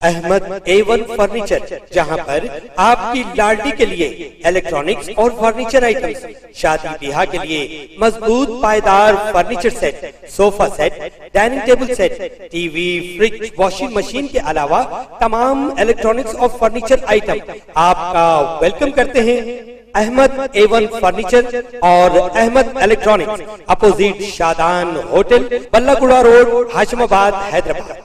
Ahmad A1 furniture, जहां पर आपकी लाडली के लिए इलेक्ट्रॉनिक्स और फर्नीचर आइटम्स, शादी ब्याह के लिए मजबूत पायदार furniture set, sofa set, dining table set, TV, fridge, washing machine के अलावा तमाम इलेक्ट्रॉनिक्स और फर्नीचर आइटम आपका वेलकम करते हैं। अहमद A1 फर्नीचर और Ahmed electronics, opposite Shadan hotel, Ballaguda road, Hashimabad, Hyderabad.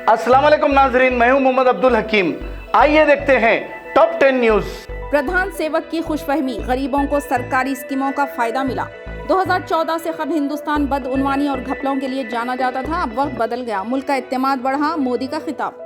अस्सलाम वालेकुम नाजरीन, मैं हूं मोहम्मद अब्दुल हकीम। आइए देखते हैं टॉप 10 न्यूज। प्रधान सेवक की खुशफहमी, गरीबों को सरकारी स्कीमों का फायदा मिला। 2014 से कबल हिंदुस्तान बदउनवानी और घपलों के लिए जाना जाता था। अब वक्त बदल गया, मुल्क का इत्तेमाद बढ़ा, मोदी का खिताब।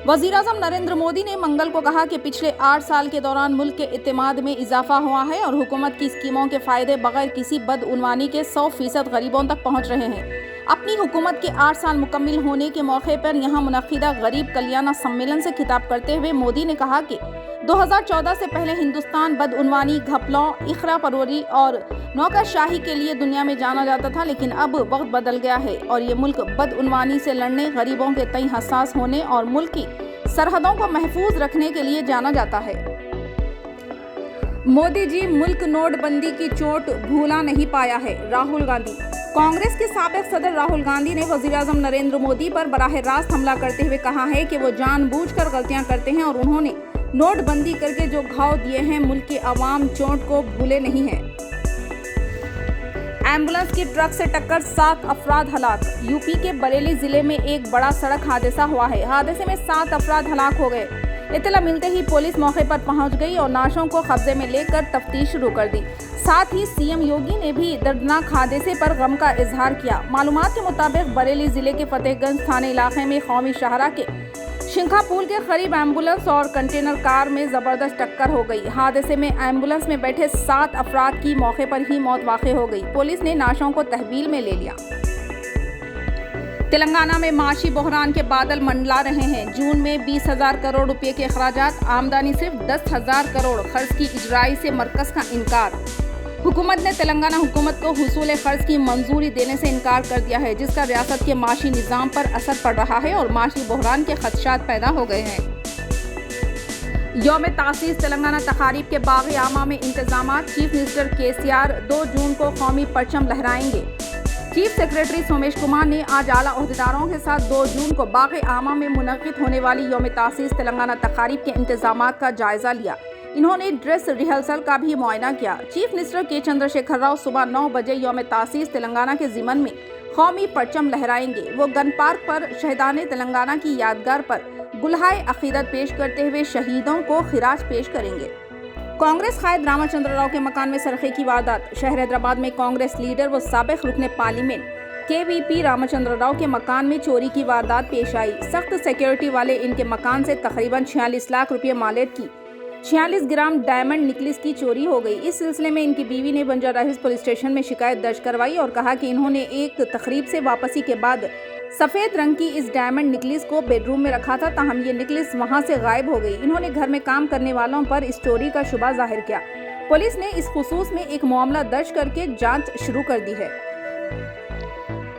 वज़ीर-ए-आज़म नरेंद्र मोदी ने मंगल को कहा कि पिछले 8 साल के दौरान मुल्क के इत्तेमाद में इजाफा हुआ है और हुकूमत की स्कीमों के फायदे बगैर किसी बदउनवानी के 100% गरीबों तक पहुँच रहे हैं। अपनी हुकूमत के 8 साल मुकम्मिल होने के मौके पर यहाँ मुनक्किदा गरीब कल्याण सम्मेलन से खिताब करते हुए मोदी ने कहा कि 2014 से पहले हिंदुस्तान बदउनवानी, घपलों, इखरा परवरी और नौकरशाही के लिए दुनिया में जाना जाता था, लेकिन अब वक्त बदल गया है और ये मुल्क बदउनवानी से लड़ने, गरीबों के तय हसास होने और मुल्क की सरहदों को महफूज रखने के लिए जाना जाता है। मोदी जी मुल्क नोटबंदी की चोट भूला नहीं पाया है, राहुल गांधी। कांग्रेस के साबिक सदर राहुल गांधी ने वज़ीर-ए-आज़म नरेंद्र मोदी पर बराह रास्त हमला करते हुए कहा है कि वो जानबूझकर गलतियां करते हैं और उन्होंने नोटबंदी करके जो घाव दिए हैं, मुल्क की आवाम चोट को भूले नहीं है। एम्बुलेंस की ट्रक से टक्कर, 7 अफराद हलाक। यूपी के बरेली जिले में एक बड़ा सड़क हादसा हुआ है। हादसे में 7 अफराद हलाक हो गए। इत्तला मिलते ही पुलिस मौके पर पहुंच गई और लाशों को कब्जे में लेकर तफ्तीश शुरू कर दी। साथ ही सीएम योगी ने भी दर्दनाक हादसे पर गम का इजहार किया। मालूमात के मुताबिक बरेली जिले के फतेहगंज थाने इलाके में कौमी शाहरा के शिंखा पुल के करीब एम्बुलेंस और कंटेनर कार में जबरदस्त टक्कर हो गई। हादसे में एम्बुलेंस में बैठे 7 अफराद की मौके पर ही मौत वाक़ई हो गई। पुलिस ने लाशों को तहवील में ले लिया। तेलंगाना में माशी बहरान के बादल मंडला रहे हैं। जून में 20,000 करोड़ रुपए के अखराजात, आमदनी सिर्फ 10,000 करोड़, खर्च की इजराई से मरकज का इनकार। हुकूमत ने तेलंगाना हुकूमत को हुसूल खर्च की मंजूरी देने से इनकार कर दिया है, जिसका रियासत के माशी निज़ाम पर असर पड़ रहा है और माशी बहरान के खदशात पैदा हो गए हैं। यौम तासीस तेलंगाना तकारीब के बाग़ आमा में इंतजाम। चीफ मिनिस्टर KCR 2 जून को कौमी परचम लहराएंगे। चीफ सेक्रेटरी सोमेश कुमार ने आज आला ओहदेदारों के साथ 2 जून को बाग़ आमा में मुनक़िद होने वाली यौम तासीस तेलंगाना तकारीब के इंतजामात का जायजा लिया। इन्होंने ड्रेस रिहर्सल का भी मुआयना किया। Chief minister K Chandrashekhar Rao सुबह 9 बजे यौम तासीस तेलंगाना के ज़िमन में कौमी परचम लहराएंगे। वो गन पार्क पर शहीदान तेलंगाना की यादगार पर गुलहाए अक़ीदत पेश करते हुए शहीदों को खिराज पेश करेंगे। कांग्रेस कायद रामचंद्र राव के मकान में सरखे की वारदात। शहर हैदराबाद में कांग्रेस लीडर व साबिक़ रुकने पार्लियामेंट KVP रामचंद्र राव के मकान में चोरी की वारदात पेश आई। सख्त सिक्योरिटी वाले इनके मकान से तकरीबन 46 लाख रुपये मालियत की 46 ग्राम डायमंड नेकलेस की चोरी हो गई। इस सिलसिले में इनकी बीवी ने बंजारा हिल्स पुलिस स्टेशन में शिकायत दर्ज करवाई और कहा कि इन्होंने एक तकरीब से वापसी के बाद सफ़ेद रंग की इस डायमंड नेकलेस को बेडरूम में रखा था, ताहम ये नेकलेस वहां से गायब हो गई। इन्होंने घर में काम करने वालों पर इस चोरी का शुबा जाहिर किया। पुलिस ने इस खुसूस में एक मामला दर्ज करके जांच शुरू कर दी है।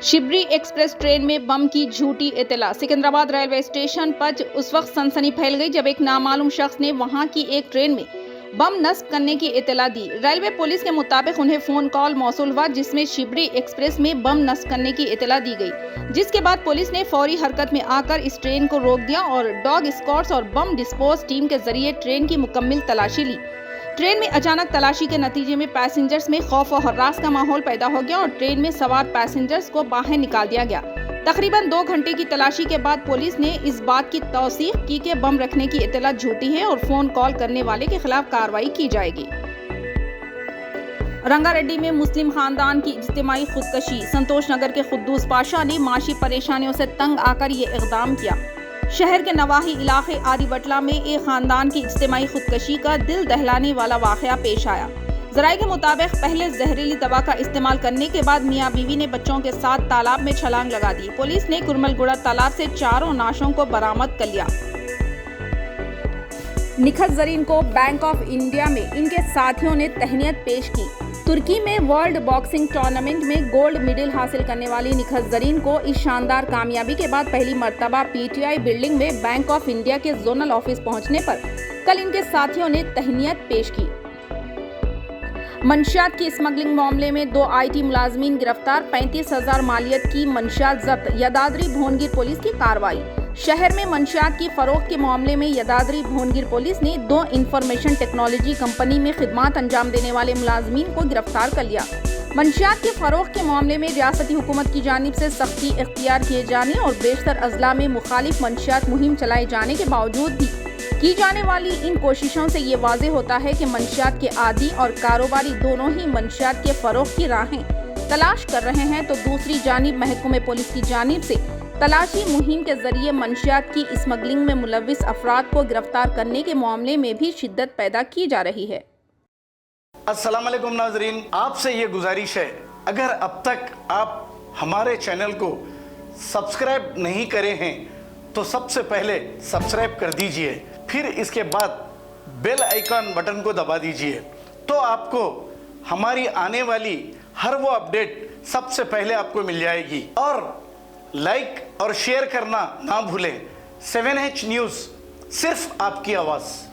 शिबरी एक्सप्रेस ट्रेन में बम की झूठी इत्तला। सिकंदराबाद रेलवे स्टेशन पर उस वक्त सनसनी फैल गई जब एक नामालूम शख्स ने वहां की एक ट्रेन में बम नस्ब करने की इत्तला दी। रेलवे पुलिस के मुताबिक उन्हें फोन कॉल मौसूल हुआ जिसमें शिबरी एक्सप्रेस में बम नस्ब करने की इत्तला दी गई, जिसके बाद पुलिस ने फौरी हरकत में आकर इस ट्रेन को रोक दिया और डॉग स्क्वाड्स और बम डिस्पोज टीम के जरिए ट्रेन की मुकम्मल तलाशी ली। ट्रेन में अचानक तलाशी के नतीजे में पैसेंजर्स में खौफ और हर्रास का माहौल पैदा हो गया और ट्रेन में सवार पैसेंजर्स को बाहर निकाल दिया गया। तकरीबन 2 घंटे की तलाशी के बाद पुलिस ने इस बात की तौसीक की कि बम रखने की इत्तला झूठी है और फोन कॉल करने वाले के खिलाफ कार्रवाई की जाएगी। रंगारेड्डी में मुस्लिम खानदान की इज्तिमाई खुदकशी। संतोष नगर के खुद्दूस पाशा ने माशी परेशानियों से तंग आकर ये इक़दाम किया। शहर के नवाही इलाके आदिबटला में एक खानदान की इज्तिमाई खुदकशी का दिल दहलाने वाला वाक़या पेश आया। ज़राए के मुताबिक पहले जहरीली दवा का इस्तेमाल करने के बाद मियाँ बीवी ने बच्चों के साथ तालाब में छलांग लगा दी। पुलिस ने कुरमलगुड़ा तालाब से चारों नाशों को बरामद कर लिया। निखत जरीन को बैंक ऑफ इंडिया में इनके साथियों ने तहनीत पेश की। तुर्की में वर्ल्ड बॉक्सिंग टूर्नामेंट में गोल्ड मेडल हासिल करने वाली निखत जरीन को इस शानदार कामयाबी के बाद पहली मर्तबा पीटीआई बिल्डिंग में बैंक ऑफ इंडिया के जोनल ऑफिस पहुंचने पर कल इनके साथियों ने तहनीत पेश की। मंशियात की स्मगलिंग मामले में 2 आईटी मुलाजमीन गिरफ्तार, 35,000 मालियत की मंशियात जब्त, यदाद्री भुवनगिर पुलिस की कार्रवाई। शहर में मंशियात की फरोख्त के मामले में यदाद्री भुवनगिर पुलिस ने 2 इंफॉर्मेशन टेक्नोलॉजी कंपनी में खिदमात अंजाम देने वाले मुलाजमीन को गिरफ्तार कर लिया। मंशियात के फरोख्त के मामले में रियासती हुकूमत की जानिब से सख्ती इख्तियार किए जाने और बेशतर अजला में मुखालिफ मंशियात मुहिम चलाए जाने के बावजूद भी की जाने वाली इन कोशिशों से ये वाज़ेह होता है कि मंशियात के आदी और कारोबारी दोनों ही मंशियात के फरोख्त की राहें तलाश कर रहे हैं, तो दूसरी जानिब महकमे पुलिस की जानिब से तलाशी मुहिम के जरिए मंशियात की स्मगलिंग में मुलव्विस अफराद को गिरफ्तार करने के मामले में भी शिद्दत पैदा की जा रही है। अस्सलाम वालेकुम नाजरीन, आपसे ये गुजारिश है, अगर अब तक आप हमारे चैनल को सब्सक्राइब नहीं करे हैं तो सबसे पहले सब्सक्राइब कर दीजिए, फिर इसके बाद बेल आइकन बटन को दबा दीजिए, तो आपको हमारी आने वाली हर वो अपडेट सबसे पहले आपको मिल जाएगी। और लाइक और शेयर करना ना भूलें। 7H न्यूज़, सिर्फ आपकी आवाज़।